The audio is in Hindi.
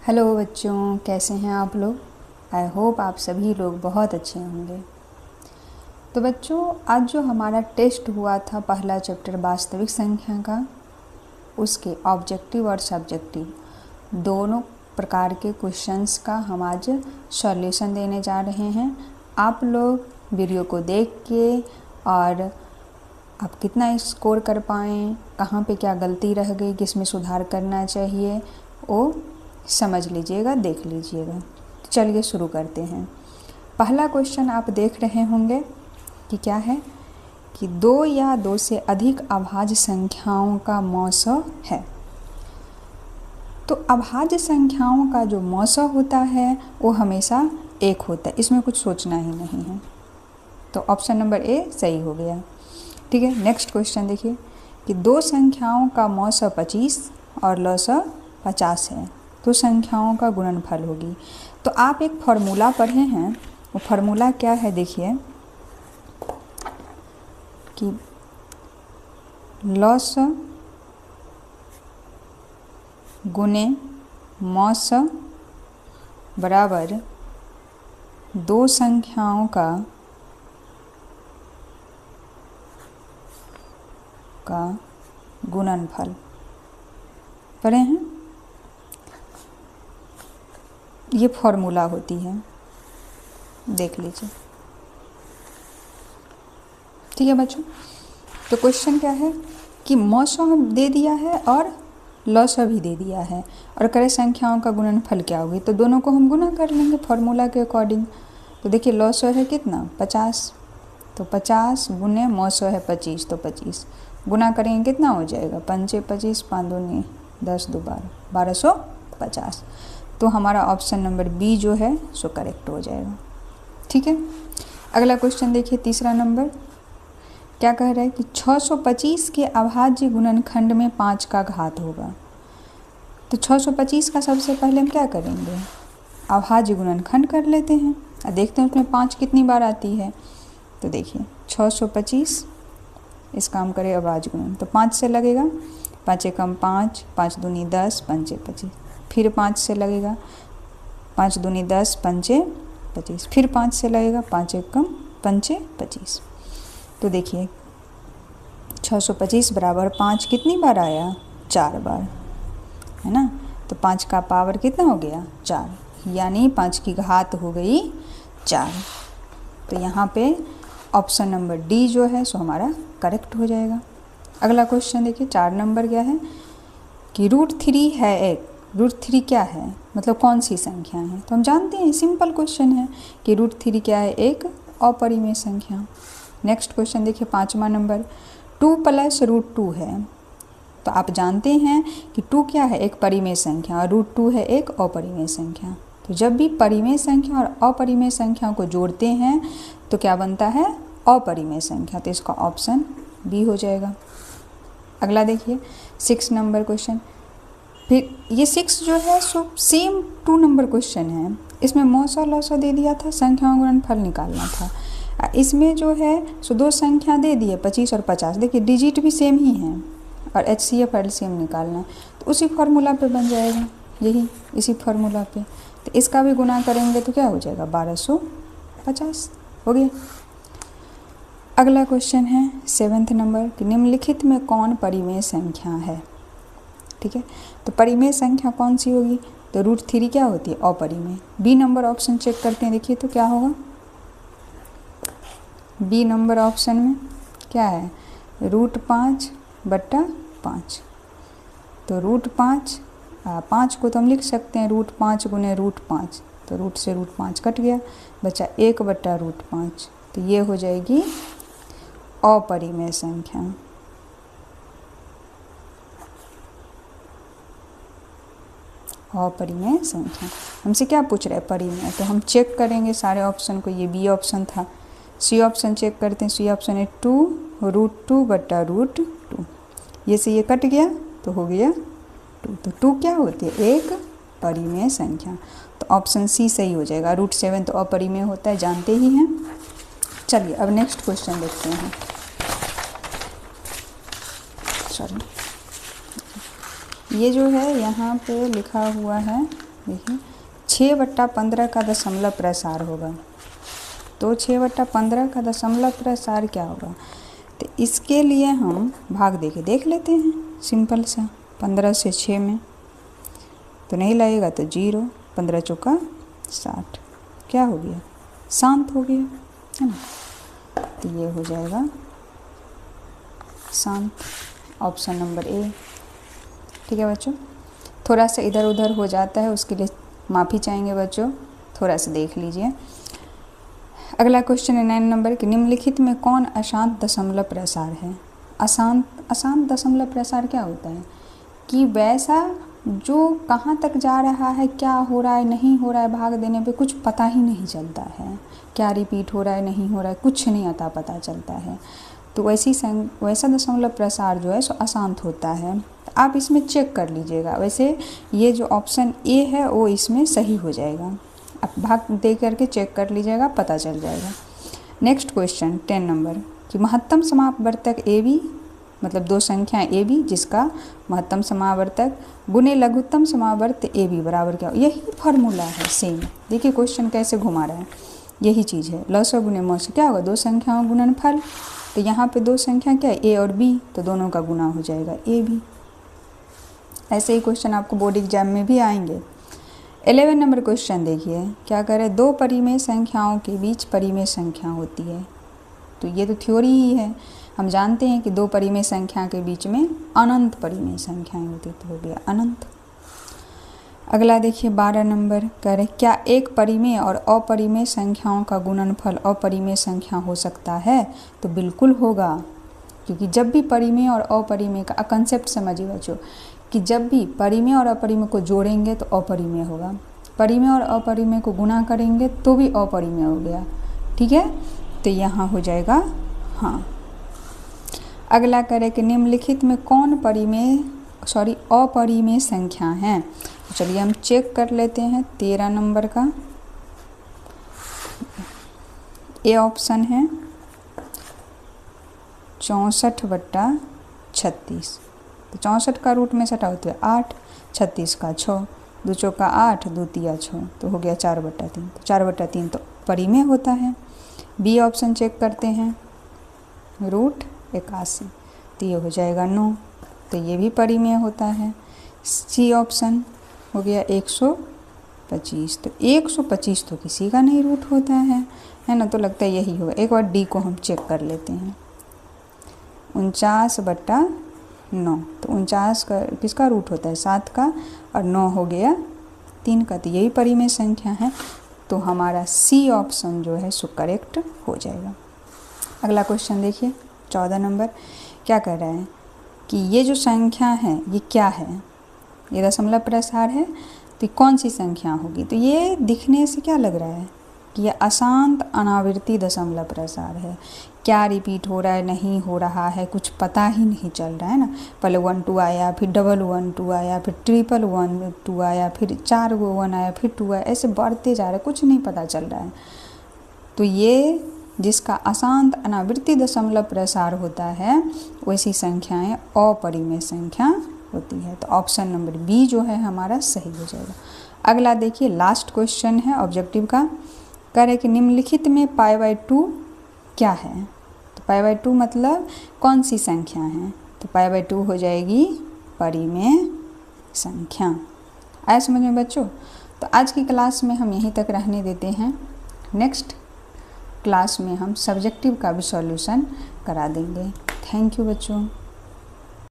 हेलो बच्चों, कैसे हैं आप लोग। आई होप आप सभी लोग बहुत अच्छे होंगे। तो बच्चों, आज जो हमारा टेस्ट हुआ था पहला चैप्टर वास्तविक संख्या का, उसके ऑब्जेक्टिव और सब्जेक्टिव दोनों प्रकार के क्वेश्चंस का हम आज सॉल्यूशन देने जा रहे हैं। आप लोग वीडियो को देख के और आप कितना स्कोर कर पाएँ, कहाँ पे क्या गलती रह गई, किस में सुधार करना चाहिए, वो समझ लीजिएगा, देख लीजिएगा। चलिए शुरू करते हैं। पहला क्वेश्चन आप देख रहे होंगे कि क्या है कि 2 या 2 से अधिक अभाज्य संख्याओं का मौसा है। तो अभाज्य संख्याओं का जो मौसा होता है वो हमेशा 1 होता है, इसमें कुछ सोचना ही नहीं है। तो ऑप्शन नंबर ए सही हो गया। ठीक है, नेक्स्ट क्वेश्चन देखिए कि 2 संख्याओं का मौसा 25 और लौसा 50 है, तो संख्याओं का गुणनफल होगी। तो आप एक फॉर्मूला पढ़े हैं, वो फॉर्मूला क्या है देखिए कि लॉस गुने मौस बराबर 2 संख्याओं का गुणनफल पढ़े हैं। ये फॉर्मूला होती है, देख लीजिए। ठीक है बच्चों, तो क्वेश्चन क्या है कि मौसा दे दिया है और लौसा भी दे दिया है और करे संख्याओं का गुणनफल क्या होगी। तो दोनों को हम गुना कर लेंगे फॉर्मूला के अकॉर्डिंग। तो देखिए लौसा है कितना 50, तो 50 गुने मौसा है 25, तो 25 गुना करेंगे कितना हो जाएगा 5 25, 5 दूनी 10 2 12, 1250। तो हमारा ऑप्शन नंबर बी जो है सो करेक्ट हो जाएगा। ठीक है, अगला क्वेश्चन देखिए, तीसरा नंबर क्या कह रहा है कि 625 के अभाज्य गुणनखंड में 5 का घात होगा। तो 625 का सबसे पहले हम क्या करेंगे, अभाज्य गुणनखंड कर लेते हैं और देखते हैं उसमें 5 कितनी बार आती है। तो देखिए 625 इसका हम करें अभाज्य गुणन, तो 5 से लगेगा, 5 एकम 5, 5 दूनी 10, 5 25, फिर 5 से लगेगा, 5 दूनी 10, 5 25, फिर 5 से लगेगा, 5 एकम 5 25। तो देखिए 625 बराबर 5 कितनी बार आया, 4 बार, है ना। तो 5 का पावर कितना हो गया 4, यानी 5 की घात हो गई 4। तो यहाँ पे ऑप्शन नंबर डी जो है सो हमारा करेक्ट हो जाएगा। अगला क्वेश्चन देखिए, 4 नंबर क्या है कि √3 है 1। √3 क्या है, मतलब कौन सी संख्या है। तो हम जानते हैं, सिंपल क्वेश्चन है कि √3 क्या है, एक अपरिमेय संख्या। नेक्स्ट क्वेश्चन देखिए 5वां नंबर, 2 + √2 है। तो आप जानते हैं कि 2 क्या है, एक परिमेय संख्या, और √2 है एक अपरिमेय संख्या। तो जब भी परिमेय संख्या और अपरिमेय संख्या को जोड़ते हैं तो क्या बनता है, अपरिमेय संख्या। तो इसका ऑप्शन बी हो जाएगा। अगला देखिए 6 नंबर क्वेश्चन, फिर ये 6 जो है सो सेम 2 नंबर क्वेश्चन है। इसमें मौसा लौसा दे दिया था, संख्याओं का गुणनफल निकालना था। इसमें जो है सो 2 संख्या दे दिए 25 और 50, देखिए डिजिट भी सेम ही हैं और HCF LCM निकालना है। तो उसी फार्मूला पे बन जाएगा, यही इसी फार्मूला पे। तो इसका भी गुना करेंगे तो क्या हो जाएगा 1250 हो गया। अगला क्वेश्चन है 7th नंबर कि निम्नलिखित में कौन परिमेय संख्या है। ठीक है, तो परिमेय संख्या कौन सी होगी, तो √3 क्या होती है, अपरिमेय। बी नंबर ऑप्शन चेक करते हैं, देखिए तो क्या होगा, बी नंबर ऑप्शन में क्या है, √5/5। तो √5 को तो हम लिख सकते हैं √5 गुने √5, तो रूट से √5 कट गया, बचा 1/√5। तो ये हो जाएगी अपरिमेय संख्या। अपरिमेय संख्या हमसे क्या पूछ रहा है, परिमेय। तो हम चेक करेंगे सारे ऑप्शन को, ये बी ऑप्शन था। सी ऑप्शन चेक करते हैं, सी ऑप्शन है 2 √2/√2। ये से ये कट गया तो हो गया 2। तो 2 क्या होती है, एक परिमेय संख्या। तो ऑप्शन सी सही हो जाएगा। √7 तो अपरिमेय होता है, जानते ही हैं। चलिए अब नेक्स्ट क्वेश्चन देखते हैं। सॉरी, ये जो है यहाँ पे लिखा हुआ है, देखिए 6/15 का दशमलव प्रसार होगा, तो 6/15 का दशमलव प्रसार क्या होगा? तो इसके लिए हम भाग देके देख लेते हैं, सिंपल सा। 15 से 6 में तो नहीं लगेगा तो 0, 15 चौका 60, क्या हो गया? शांत हो गया, है ना। तो ये हो जाएगा शांत, ऑप्शन नंबर ए। ठीक है बच्चों, थोड़ा सा इधर उधर हो जाता है, उसके लिए माफ़ी चाहेंगे बच्चों, थोड़ा सा देख लीजिए। अगला क्वेश्चन है 9 नंबर कि निम्नलिखित में कौन अशांत दशमलव प्रसार है? अशांत दशमलव प्रसार क्या होता है कि वैसा जो कहाँ तक जा रहा है, क्या हो रहा है, नहीं हो रहा है, भाग देने पे कुछ पता ही नहीं चलता है, क्या रिपीट हो रहा है, नहीं हो रहा है, कुछ नहीं आता पता चलता है। तो वैसा दशमलव प्रसार जो है सो अशांत होता है। आप इसमें चेक कर लीजिएगा, वैसे ये जो ऑप्शन ए है वो इसमें सही हो जाएगा। आप भाग दे करके चेक कर लीजिएगा, पता चल जाएगा। नेक्स्ट क्वेश्चन 10 नंबर कि महत्तम समावर्तक ए बी, मतलब दो संख्या ए बी जिसका महत्तम समावर्तक गुने लघुत्तम समावर्त ए बी बराबर क्या हो? यही फार्मूला है सेम। देखिए क्वेश्चन कैसे घुमा रहा है, यही चीज़ है। लसव गुने मौस क्या होगा? दो संख्याओं गुणनफल। तो यहाँ पे दो संख्या क्या है? ए और बी, तो दोनों का गुना हो जाएगा ए बी। ऐसे ही क्वेश्चन आपको बोर्ड एग्जाम में भी आएंगे। 11 नंबर क्वेश्चन देखिए, क्या करें? दो परिमेय संख्याओं के बीच परिमेय संख्या होती है। तो ये तो थ्योरी ही है, हम जानते हैं कि दो परिमेय संख्या के बीच में अनंत परिमेय संख्याएं होती, तो हो गया अनंत। अगला देखिए 12 नंबर, कह रहे क्या एक परिमेय और अपरिमेय संख्याओं का गुणनफल अपरिमेय संख्या हो सकता है? तो बिल्कुल होगा, क्योंकि जब भी परिमेय और अपरिमेय का कंसेप्ट समझिए बच्चों कि जब भी परिमेय और अपरिमेय को जोड़ेंगे तो अपरिमेय होगा, परिमेय और अपरिमेय को गुणा करेंगे तो भी अपरिमेय हो गया। ठीक है, तो यहाँ हो जाएगा हाँ। अगला करें कि निम्नलिखित में कौन अपरिमेय संख्या है? तो चलिए हम चेक कर लेते हैं। 13 नंबर का ए ऑप्शन है 64/36। तो 64 का रूट में सटा होता है 8, 36 का 6, 2 चौका 8, 2 तिया 6, तो हो गया 4/3। तो 4/3 तो परिमेय होता है। बी ऑप्शन चेक करते हैं, √81, तो ये हो जाएगा 9, तो ये भी परिमेय होता है। सी ऑप्शन हो गया 125, तो 125 तो किसी का नहीं रूट होता है ना, तो लगता है यही होगा। एक बार डी को हम चेक कर लेते हैं, 49/9, तो 49 का किसका रूट होता है? 7 का, और 9 हो गया 3 का, तो यही परिमेय संख्या है। तो हमारा सी ऑप्शन जो है सो करेक्ट हो जाएगा। अगला क्वेश्चन देखिए 14 नंबर, क्या कह रहा है कि ये जो संख्या है ये क्या है? ये दशमलव प्रसार है, तो कौन सी संख्या होगी? तो ये दिखने से क्या लग रहा है कि ये अशांत अनावृत्ति दशमलव प्रसार है। क्या रिपीट हो रहा है, नहीं हो रहा है, कुछ पता ही नहीं चल रहा है ना। पहले 1 2 आया, फिर 1 2 आया, फिर 1 2 आया, फिर 4 1 आया, फिर 2 आया, ऐसे बढ़ते जा रहा है, कुछ नहीं पता चल रहा है। तो ये जिसका अशांत अनावृत्ति दशमलव प्रसार होता है वैसी संख्याएं अपरिमेय संख्या होती है। तो ऑप्शन नंबर बी जो है हमारा सही हो जाएगा। अगला देखिए लास्ट क्वेश्चन है ऑब्जेक्टिव का, कह रहे कि निम्नलिखित में π/2 क्या है? तो π/2 मतलब कौन सी संख्या है? तो π/2 हो जाएगी परिमेय संख्या। आया समझ में बच्चों? तो आज की क्लास में हम यहीं तक रहने देते हैं। नेक्स्ट क्लास में हम सब्जेक्टिव का भी सॉल्यूशन करा देंगे। थैंक यू बच्चों।